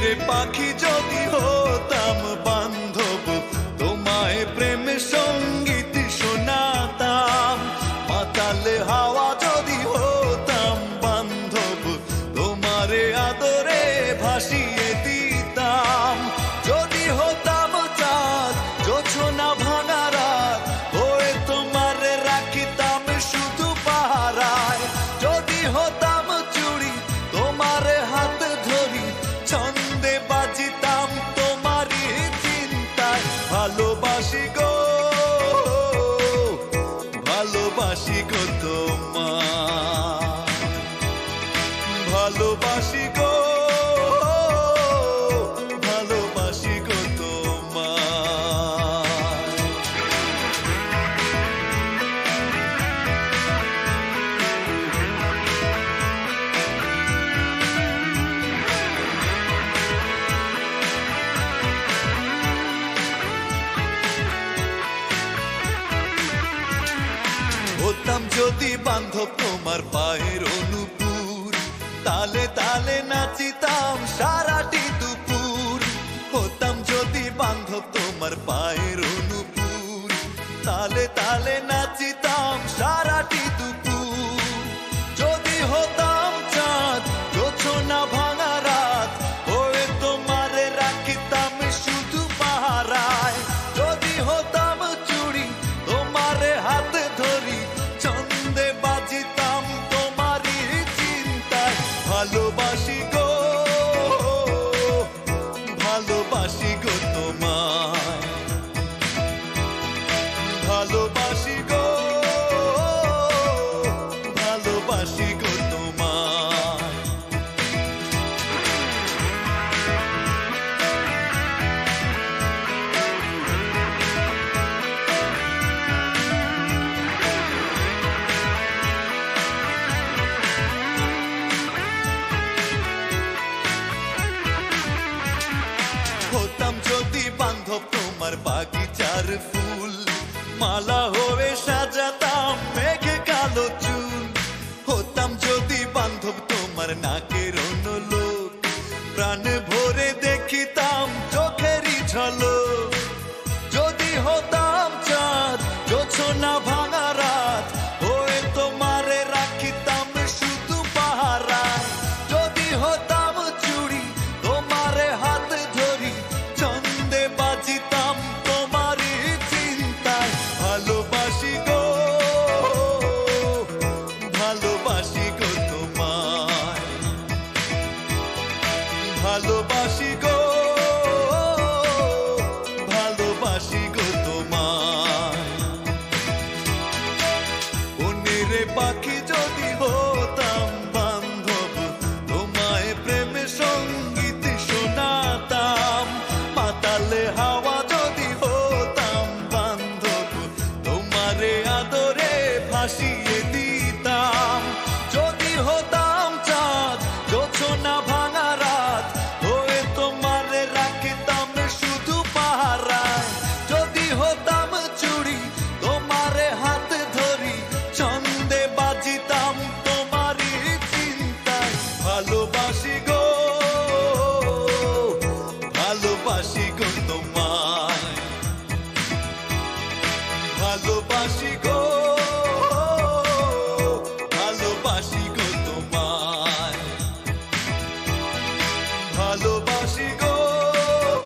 রে পাখি যদি হতাম বান্ধব, তোমায় প্রেম সঙ্গীত শোনাতাম। মাতালে হাওয়া যদি হতাম বান্ধব, তোমারে আদরে ভাসিয়ে দিতাম। যদি হতাম চাঁদ জোছনা ভাঙা রাত, হয়ে তোমারে রাখিতাম শুধু পাহারায়। যদি হতাম চুড়ি তোমারে হাত ধরি, ছন্দে বাজিতাম তোমারই চিন্তায়। ভালোবাসি গো, ভালোবাসি গো তোমায়, ভালোবাসি গো, ভালোবাসি গো তোমায়। হতাম যদি বান্ধব তোমার পায়ের অনুপুর, তালে তালে নাচিতাম সারাটি দুপুর। হতাম যদি বান্ধব তোমার পায়ের অনুপুর, তালে তালে নাচিতাম সারাটি দুপুর। যদি হতাম চাঁদ জোছনা ভাঙা রাত, হয়ে তোমারে রাখিতাম শুধু পাহারায়। যদি হতাম চুড়ি তোমারে হাত ধরি, ছন্দে বাজিতাম তোমারই চিন্তায়। ভালোবাসি গো, ভালোবাসি গো তোমায়, ভালোবাসি গো, ভালোবাসি গো তোমায়। হতাম যদি বান্ধব তোমার বাগিচার ফুল, মালা হয়ে সাজাতাম মেঘে কালো চুল। হতাম যদি বান্ধব তোমার নাকের অনলোক, প্রাণ ভরে দেখিতাম চোখেরই ঝলক। যদি হতাম চাঁদ জোছনা ভাঙা রাত, হয়ে তোমারে রাখিতাম শুধু পাহারায়। যদি হতাম চুড়ি তোমারে হাত ধরি, ছন্দে বাজিতাম তোমারই চিন্তায়। ভালোবাসি গো, ভালোবাসি গো তোমায়, ভালোবাসি গো, ভালোবাসি গো তোমায়। রে পাখি যদি হতাম বান্ধব, তোমায় প্রেম সঙ্গীত শোনাতাম। মাতালে হাওয়া যদি হতাম বান্ধব, তোমারে আদরে ভাসিয়ে দিতাম। যদি হতাম চাঁদ জোছনা ভাঙা রাত, হয়ে তোমারে রাখিতাম শুধু পাহারায়। যদি হতাম চুড়ি তোমারে হাত ধরি, ছন্দে বাজিতাম তোমারই চিন্তায়। ভালোবাসি গো, ভালোবাসি গো তোমায়, ভালোবাসি গো।